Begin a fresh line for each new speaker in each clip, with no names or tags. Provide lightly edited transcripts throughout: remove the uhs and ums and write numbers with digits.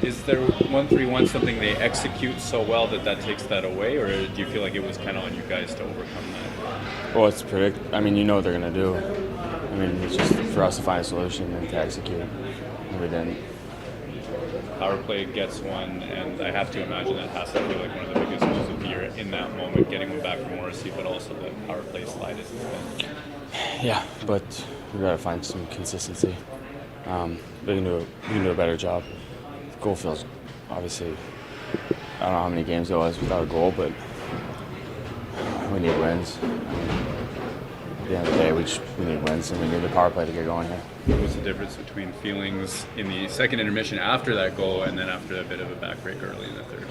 Is there 1-3-1 something they execute so well that takes that away, or do you feel like it was kind of on you guys to overcome that?
Well, it's I mean, you know what they're going to do. I mean, it's just for us to find a solution and to execute. And we didn't.
Power play gets one, and I have to imagine that has to feel like one of the biggest goals of the year in that moment, getting one back from Morrissey, but also the power play slide is been.
Yeah, but we got to find some consistency. We can do a better job. The goal feels, obviously, I don't know how many games it was without a goal, but we need wins. I mean, at the end of the day, we need wins, and we need the power play to get going here.
What was the difference between feelings in the second intermission after that goal and then after a bit of a backbreak early in the third?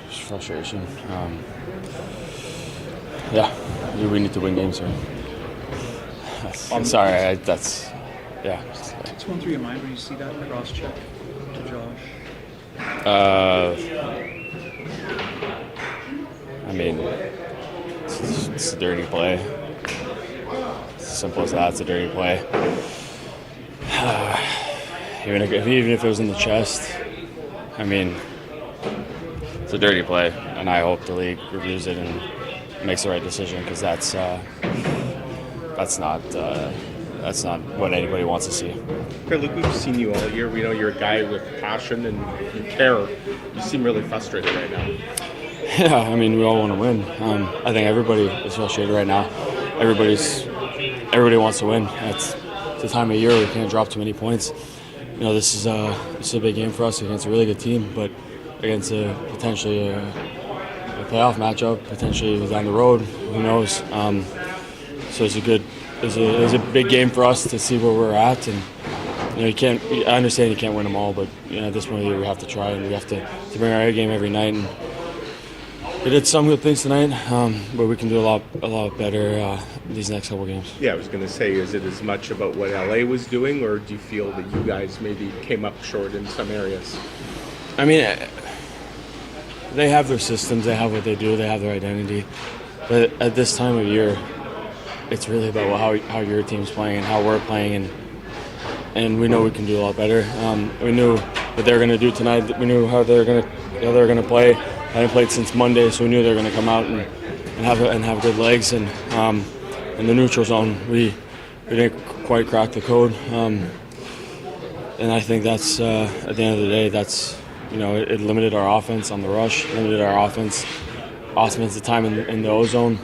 Just frustration. Yeah, we need to win games here. I'm sorry, that's, yeah.
What's going through your mind when you see that cross check to Josh?
I mean, it's a dirty play. It's as simple as that. It's a dirty play. Even if it was in the chest, I mean, it's a dirty play, and I hope the league reviews it and makes the right decision, because that's not what anybody wants to see.
Okay, Luke, we've seen you all year. We know you're a guy with passion and you care. You seem really frustrated right now.
Yeah, I mean, we all want to win. I think everybody is frustrated right now. Everybody wants to win. It's the time of year we can't drop too many points. You know, this is a big game for us against a really good team, but against potentially a playoff matchup, potentially down the road. Who knows? So it's a big game for us to see where we're at, and I understand you can't win them all, but at this point of the year we have to try, and we have to bring our A game every night. And we did some good things tonight, but we can do a lot better these next couple games.
Yeah, I was going to say, is it as much about what LA was doing, or do you feel that you guys maybe came up short in some areas?
I mean, they have their systems, they have what they do, they have their identity, but at this time of year, it's really about how your team's playing and how we're playing, and we know we can do a lot better. We knew what they were going to do tonight. We knew how they were going to play. I hadn't played since Monday, so we knew they were going to come out and have good legs. And in the neutral zone, we didn't quite crack the code. And I think that's at the end of the day, that's it limited our offense on the rush, limited our offensive time in the O-zone.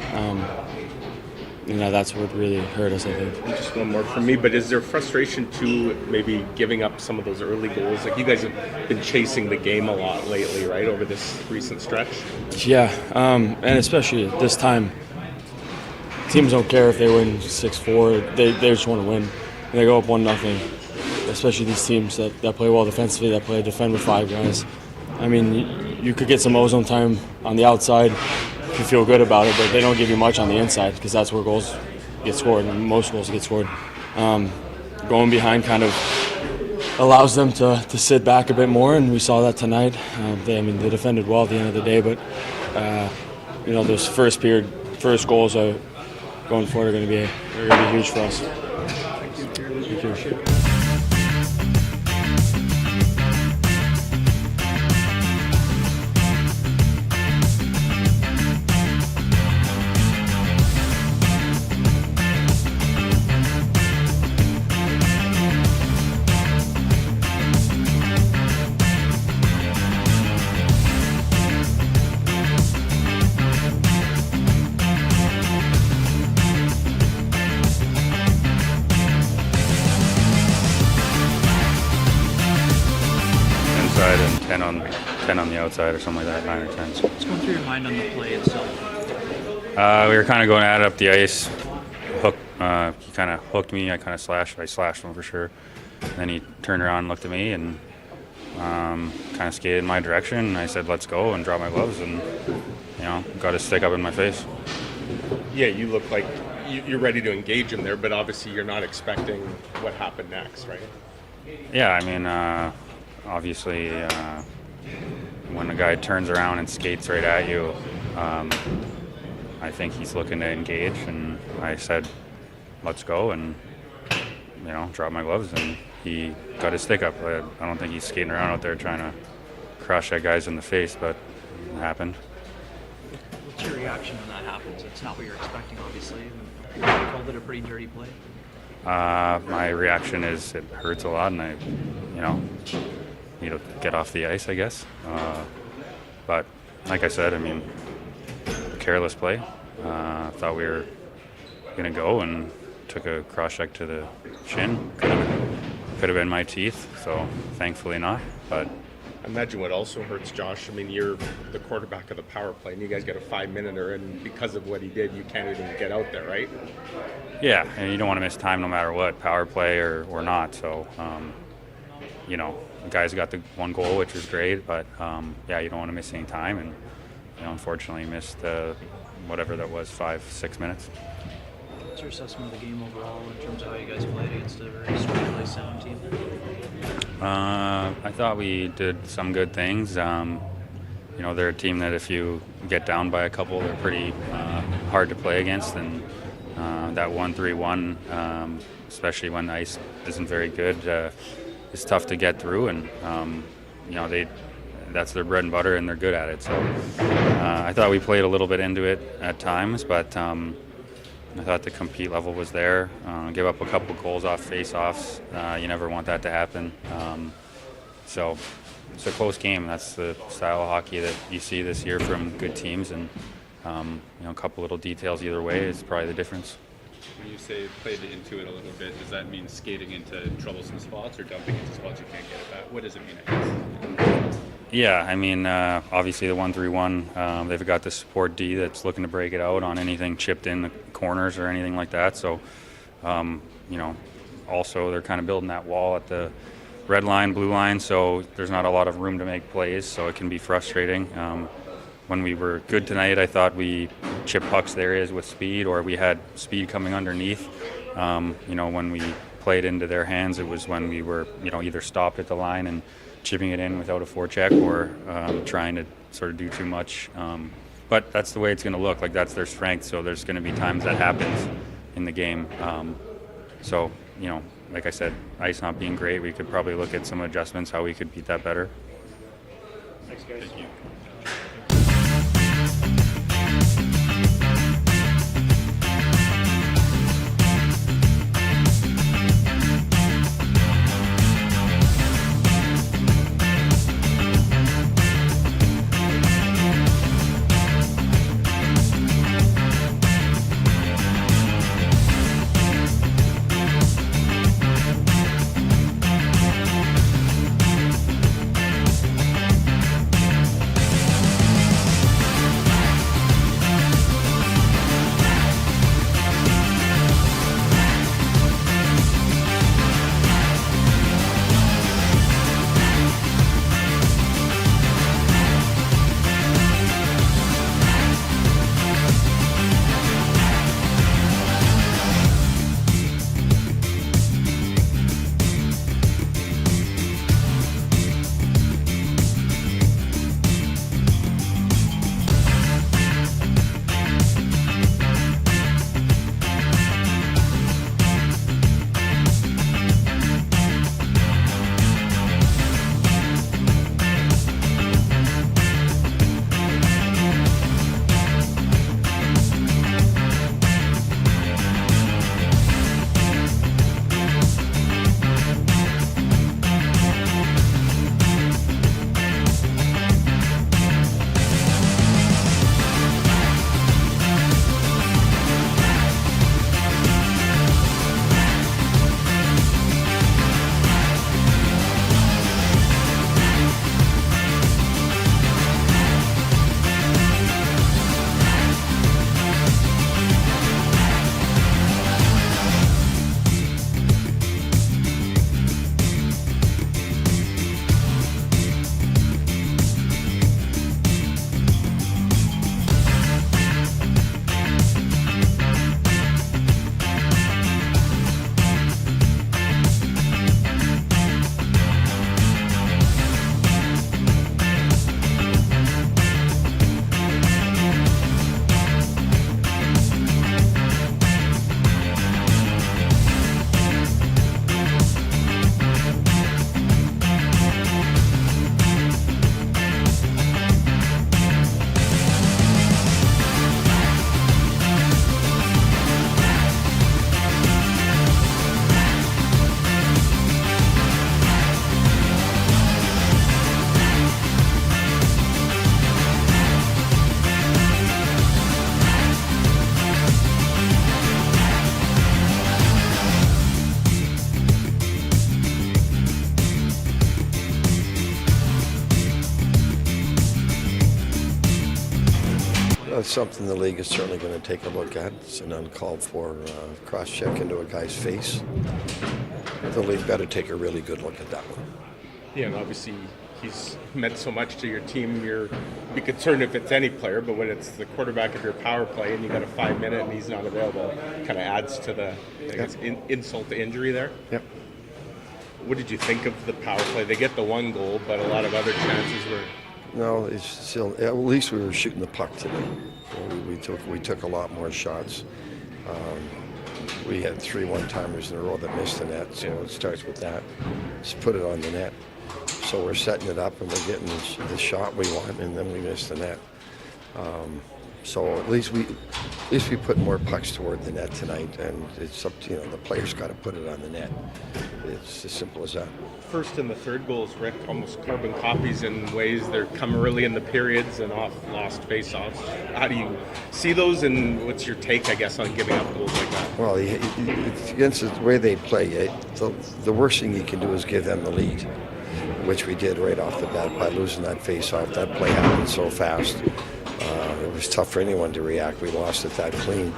That's what really hurt us, I think.
Just one more from me, but is there frustration too, maybe giving up some of those early goals? Like, you guys have been chasing the game a lot lately, right, over this recent stretch?
Yeah, and especially at this time, teams don't care if they win 6-4. They just want to win. And they go up 1-0, especially these teams that play well defensively, that defend with 5 guys. I mean, you could get some ozone time on the outside if you feel good about it, but they don't give you much on the inside, because that's where goals get scored, and most goals get scored. Going behind kind of allows them to sit back a bit more, and we saw that tonight. They defended well at the end of the day, but those first goals going forward are going to be huge for us. Thank you.
And 10 on the outside or something like that, 9 or 10.
What's going through your mind on the play itself?
We were kind of going at it up the ice. He kind of hooked me. I slashed him for sure. And then he turned around and looked at me and kind of skated in my direction. And I said, "Let's go," and dropped my gloves and got his stick up in my face.
Yeah, you look like you're ready to engage him there, but obviously you're not expecting what happened next, right?
Yeah, I mean, obviously, when a guy turns around and skates right at you, I think he's looking to engage, and I said, "Let's go," and dropped my gloves, and he got his stick up. I don't think he's skating around out there trying to crush that guys in the face, but it happened.
What's your reaction when that happens? It's not what you're expecting, obviously. You called it a pretty dirty play.
My reaction is it hurts a lot, and I, need to get off the ice, I guess. But like I said, I mean, careless play. Thought we were going to go and took a cross check to the shin. Could have been my teeth, so thankfully not. But
I imagine what also hurts Josh, I mean, you're the quarterback of the power play, and you guys got a 5-minute-er, and because of what he did, you can't even get out there, right?
yeah, and you don't want to miss time no matter what, power play or not. So, the guys got the one goal, which was great, but you don't want to miss any time, and unfortunately missed whatever that was, 5-6 minutes.
What's your assessment of the game overall in terms of how you guys played against a very structurally sound team?
I thought we did some good things. They're a team that if you get down by a couple, they're pretty hard to play against, and that 1-3-1, especially when the ice isn't very good, is tough to get through, and that's their bread and butter, and they're good at it. So I thought we played a little bit into it at times, but I thought the compete level was there. Give up a couple goals off face-offs. You never want that to happen. So it's a close game. That's the style of hockey that you see this year from good teams, and a couple little details either way is probably the difference.
When you say played into it a little bit, does that mean skating into troublesome spots or dumping into spots you can't get it back? What does it mean, I guess?
Yeah, I mean, obviously the 1-3-1, they've got the support D that's looking to break it out on anything chipped in the corners or anything like that. So, also they're kind of building that wall at the red line, blue line, so there's not a lot of room to make plays, so it can be frustrating. When we were good tonight, I thought we chipped pucks to areas with speed, or we had speed coming underneath. When we played into their hands, it was when we were, either stopped at the line and chipping it in without a forecheck, or trying to sort of do too much. But that's the way it's going to look. Like, that's their strength, so there's going to be times that happens in the game. Like I said, ice not being great, we could probably look at some adjustments, how we could beat that better.
Thanks, guys.
Thank you.
That's something the league is certainly going to take a look at. It's an uncalled for cross-check into a guy's face. The league better take a really good look at that one.
Yeah, and obviously he's meant so much to your team. You're be concerned if it's any player, but when it's the quarterback of your power play and you got a 5 minute and he's not available, kind of adds to the insult to injury there.
Yep.
What did you think of the power play? They get the one goal, but a lot of other chances were.
No, it's still. At least we were shooting the puck today. We took a lot more shots. We had 3 one-timers in a row that missed the net, so it starts with that. Just put it on the net. So we're setting it up and we're getting the shot we want, and then we miss the net. So at least we put more pucks toward the net tonight, and it's up to the players got to put it on the net. It's as simple as that.
First and the third goals, Rick, almost carbon copies in ways. They're come early in the periods and off lost face-offs. How do you see those, and what's your take, I guess, on giving up goals like that?
Well, it's against the way they play. The worst thing you can do is give them the lead, which we did right off the bat by losing that face-off. That play happened so fast. It was tough for anyone to react. We lost it that clean.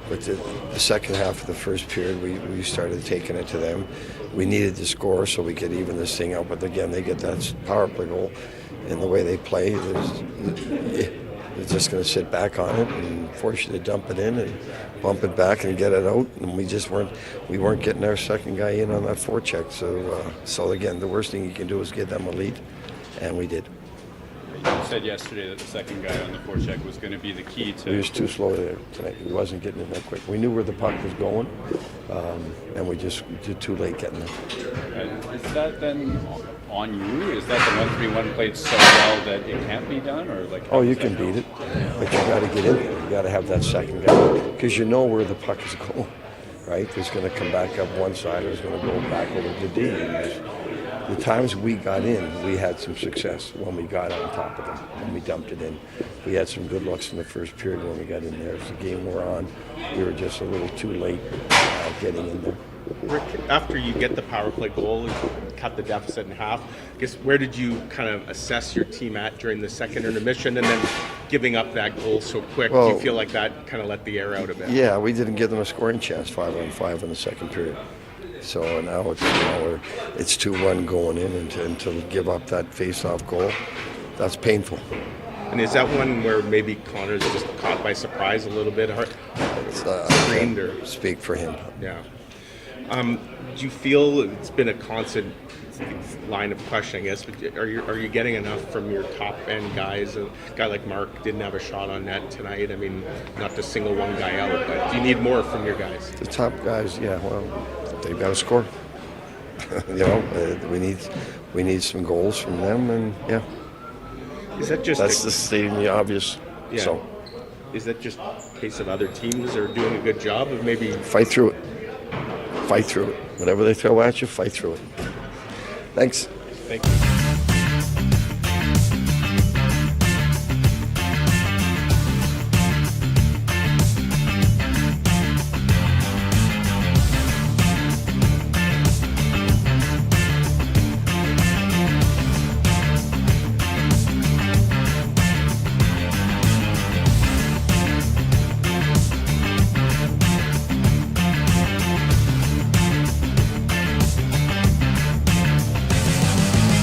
But the second half of the first period, we started taking it to them. We needed to score so we could even this thing out. But again, they get that power play goal. And the way they play, they're just going to sit back on it and force you to dump it in and bump it back and get it out. And we weren't getting our second guy in on that forecheck. So again, the worst thing you can do is give them a lead, and we did.
You said yesterday that the second guy on the forecheck was going to be the key to.
He was too slow there tonight. He wasn't getting in that quick. We knew where the puck was going, and we did too late getting there.
Is that then on you? Is that the 1-3-1 played so well that it can't be done, or like?
Oh, you can beat it, but you got to get in there. You got to have that second guy because you know where the puck is going, right? It's going to come back up one side, or it's going to go back over to D. And the times we got in, we had some success when we got on top of them, when we dumped it in. We had some good looks in the first period when we got in there. As the game wore on, we were just a little too late getting in there.
Rick, after you get the power play goal and cut the deficit in half, I guess where did you kind of assess your team at during the second intermission, and then giving up that goal so quick? Do you feel like that kind of let the air out a bit?
Yeah, we didn't give them a scoring chance, 5-on-5 in the second period. So now it's 2-1 going in, and to give up that face-off goal, that's painful.
And is that one where maybe Connor's just caught by surprise a little bit? Screened or
speak for him.
Yeah. Do you feel it's been a constant line of question, I guess, but are you getting enough from your top end guys? A guy like Mark didn't have a shot on net tonight. I mean, not to single one guy out, but do you need more from your guys?
The top guys, yeah, well, they've got to score. We need some goals from them, and yeah.
Is that just
that's the stating the obvious?
Yeah.
So,
is that just a case of other teams are doing a good job of maybe
fight through it? Fight through it. Whatever they throw at you, fight through it. Thanks.
Thank you.